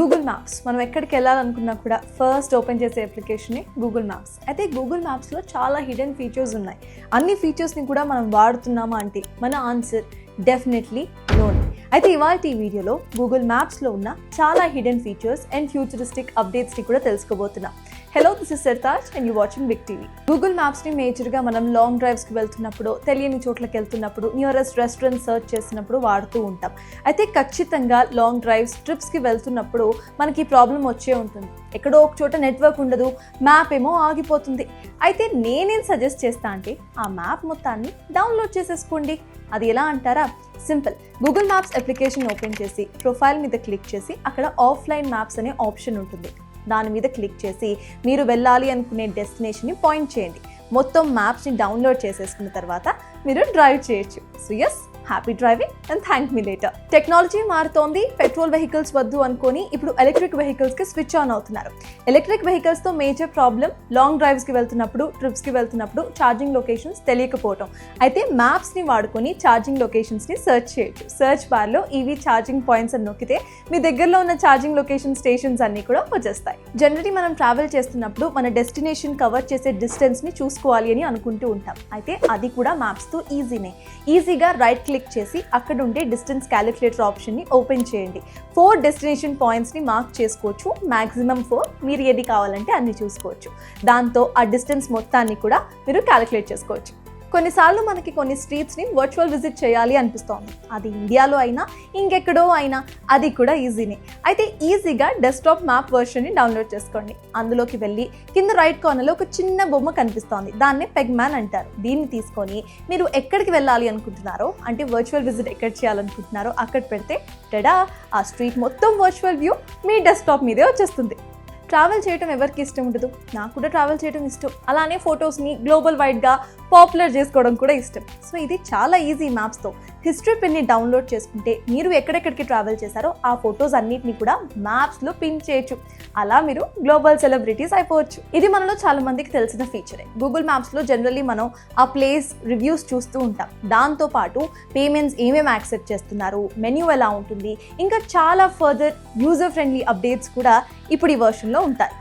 Google maps మనం ఎక్కడికి వెళ్ళాలనుకున్నా కూడా ఫస్ట్ ఓపెన్ చేసే అప్లికేషనే గూగుల్ మ్యాప్స్. అయితే గూగుల్ మ్యాప్స్లో చాలా హిడెన్ ఫీచర్స్ ఉన్నాయి. అన్ని ఫీచర్స్ని కూడా మనం వాడుతున్నామా అంటే మన ఆన్సర్ డెఫినెట్లీ నో. అయితే ఇవాళ ఈ వీడియోలో గూగుల్ మ్యాప్స్లో ఉన్న చాలా హిడెన్ ఫీచర్స్ అండ్ ఫ్యూచరిస్టిక్ అప్డేట్స్ని కూడా తెలుసుకోబోతున్నాం. Hello, this is Sartaj and you watching big TV. Google మ్యాప్స్ని మేజర్గా మనం లాంగ్ డ్రైవ్స్కి వెళ్తున్నప్పుడు, తెలియని చోట్లకి వెళ్తున్నప్పుడు, నియరెస్ట్ రెస్టారెంట్ సర్చ్ చేసినప్పుడు వాడుతూ ఉంటాం. అయితే ఖచ్చితంగా లాంగ్ డ్రైవ్స్, ట్రిప్స్కి వెళ్తున్నప్పుడు మనకి ప్రాబ్లం వచ్చే ఉంటుంది. ఎక్కడో ఒక చోట నెట్వర్క్ ఉండదు, మ్యాప్ ఏమో ఆగిపోతుంది. అయితే నేనేం సజెస్ట్ చేస్తా అంటే ఆ మ్యాప్ మొత్తాన్ని డౌన్లోడ్ చేసేసుకోండి. అది ఎలా అంటారా? Simple. Google maps application open చేసి ప్రొఫైల్ మీద క్లిక్ చేసి అక్కడ ఆఫ్లైన్ మ్యాప్స్ అనే ఆప్షన్ ఉంటుంది. దాని మీద క్లిక్ చేసి మీరు వెళ్ళాలి అనుకునే డెస్టినేషన్ని పాయింట్ చేయండి. మొత్తం మ్యాప్స్ని డౌన్లోడ్ చేసేసుకున్న తర్వాత మీరు డ్రైవ్ చేయొచ్చు. So yes, happy driving and thank me later. Technology మారుతోంది. పెట్రోల్ వెహికల్స్ వద్దు అనుకొని ఇప్పుడు ఎలక్ట్రిక్ వెహికల్స్కి స్విచ్ ఆన్ అవుతున్నారు. ఎలక్ట్రిక్ వెహికల్స్తో మేజర్ ప్రాబ్లం లాంగ్ డ్రైవ్స్కి వెళ్తున్నప్పుడు, ట్రిప్స్కి వెళ్తున్నప్పుడు ఛార్జింగ్ లొకేషన్స్ తెలియకపోవటం. అయితే మ్యాప్స్ని వాడుకొని ఛార్జింగ్ లొకేషన్స్ని సెర్చ్ చేయొచ్చు. సెర్చ్ బార్లో ఈవీ ఛార్జింగ్ పాయింట్స్ అని నొక్కితే మీ దగ్గరలో ఉన్న ఛార్జింగ్ లొకేషన్ స్టేషన్స్ అన్నీ కూడా వచ్చేస్తాయి. జనరలీ మనం ట్రావెల్ చేస్తున్నప్పుడు మన డెస్టినేషన్ కవర్ చేసే డిస్టెన్స్ని చూసుకోవాలి అని అనుకుంటూ ఉంటాం. అయితే అది కూడా మ్యాప్స్తో ఈజీనే. ఈజీగా రైట్ క్లిక్ చేసి అక్కడ ఉండే డిస్టెన్స్ క్యాలిక్యులేటర్ ఆప్షన్ని ఓపెన్ చేయండి. 4 డెస్టినేషన్ పాయింట్స్ని మార్క్ చేసుకోవచ్చు. మ్యాక్సిమం 4, మీరు ఏది కావాలంటే అన్ని చూసుకోవచ్చు. దాంతో ఆ డిస్టెన్స్ మొత్తాన్ని కూడా మీరు క్యాలిక్యులేట్ చేసుకోవచ్చు. కొన్నిసార్లు మనకి కొన్ని స్ట్రీట్స్ని వర్చువల్ విజిట్ చేయాలి అనిపిస్తోంది. అది ఇండియాలో అయినా ఇంకెక్కడో అయినా అది కూడా ఈజీనే. అయితే ఈజీగా డెస్క్టాప్ మ్యాప్ వర్షన్ని డౌన్లోడ్ చేసుకోండి. అందులోకి వెళ్ళి కింద రైట్ కార్నర్లో ఒక చిన్న బొమ్మ కనిపిస్తోంది. దాన్నే పెగ్మ్యాన్ అంటారు. దీన్ని తీసుకొని మీరు ఎక్కడికి వెళ్ళాలి అనుకుంటున్నారో, అంటే వర్చువల్ విజిట్ ఎక్కడ చేయాలనుకుంటున్నారో అక్కడ పెడితే టడా, ఆ స్ట్రీట్ మొత్తం వర్చువల్ వ్యూ మీ డెస్క్టాప్ మీదే వచ్చేస్తుంది. ట్రావెల్ చేయడం ఎవరికి ఇష్టం ఉండదు? నాకు కూడా ట్రావెల్ చేయడం ఇష్టం. అలానే ఫొటోస్ని గ్లోబల్ వైడ్గా పాపులర్ చేసుకోవడం కూడా ఇష్టం. సో ఇది చాలా ఈజీ. మ్యాప్స్తో హిస్టరీ పిన్ని డౌన్లోడ్ చేసుకుంటే మీరు ఎక్కడెక్కడికి ట్రావెల్ చేశారో ఆ ఫొటోస్ అన్నిటిని కూడా మ్యాప్స్లో పిన్ చేయొచ్చు. అలా మీరు గ్లోబల్ సెలబ్రిటీస్ అయిపోవచ్చు. ఇది మనలో చాలా మందికి తెలిసిన ఫీచరే. గూగుల్ మ్యాప్స్లో జనరల్లీ మనం ఆ ప్లేస్ రివ్యూస్ చూస్తూ ఉంటాం. దాంతోపాటు పేమెంట్స్ ఏమేమి యాక్సెప్ట్ చేస్తున్నారు, మెన్యూ ఎలా ఉంటుంది, ఇంకా చాలా ఫర్దర్ యూజర్ ఫ్రెండ్లీ అప్డేట్స్ కూడా ఇప్పుడు ఈ వర్షన్లో ఉంటాయి.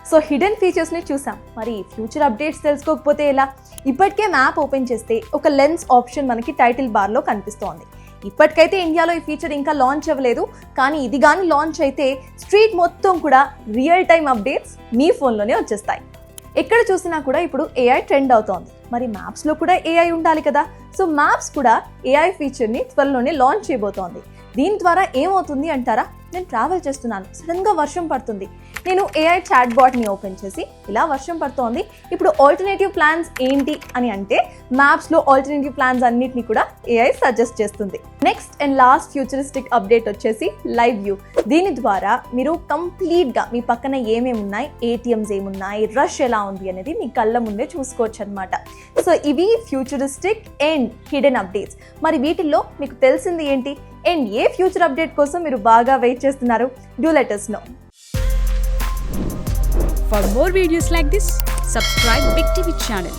సో హిడెన్ ఫీచర్స్ని చూసాం. మరి ఫ్యూచర్ అప్డేట్స్ తెలుసుకోకపోతే ఎలా? ఇప్పటికే మ్యాప్ ఓపెన్ చేస్తే ఒక లెన్స్ ఆప్షన్ మనకి టైటిల్ బార్లో కనిపిస్తోంది. ఇప్పటికైతే ఇండియాలో ఈ ఫీచర్ ఇంకా లాంచ్ అవ్వలేదు. కానీ ఇది కానీ లాంచ్ అయితే స్ట్రీట్ మొత్తం కూడా రియల్ టైమ్ అప్డేట్స్ మీ ఫోన్లోనే వచ్చేస్తాయి. ఎక్కడ చూసినా కూడా ఇప్పుడు ఏఐ ట్రెండ్ అవుతోంది. మరి మ్యాప్స్లో కూడా ఏఐ ఉండాలి కదా. సో మ్యాప్స్ కూడా ఏఐ ఫీచర్ని త్వరలోనే లాంచ్ చేయబోతోంది. దీని ద్వారా ఏమవుతుంది అంటారా? నేను ట్రావెల్ చేస్తున్నాను, సడన్గా వర్షం పడుతుంది. నేను ఏఐ చాట్ బాట్ని ఓపెన్ చేసి ఇలా వర్షం పడుతోంది, ఇప్పుడు ఆల్టర్నేటివ్ ప్లాన్స్ ఏంటి అని అంటే మ్యాప్స్లో ఆల్టర్నేటివ్ ప్లాన్స్ అన్నిటిని కూడా ఏఐ సజెస్ట్ చేస్తుంది. Next and last futuristic update వచ్చేసి లైవ్ వ్యూ. దీని ద్వారా మీరు కంప్లీట్గా మీ పక్కన ఏమేమి ఉన్నాయి, ఏటీఎంస్ ఏమున్నాయి, రష్ ఎలా ఉంది అనేది మీ కళ్ళ ముందే చూసుకోవచ్చు అనమాట. సో ఇవి ఫ్యూచరిస్టిక్ అండ్ హిడెన్ అప్డేట్స్. మరి వీటిల్లో మీకు తెలిసింది ఏంటి అండ్ ఏ ఫ్యూచర్ అప్డేట్ కోసం మీరు బాగా వెయిట్ చేస్తున్నారు? Do let us know. For more videos like this, subscribe Big TV channel.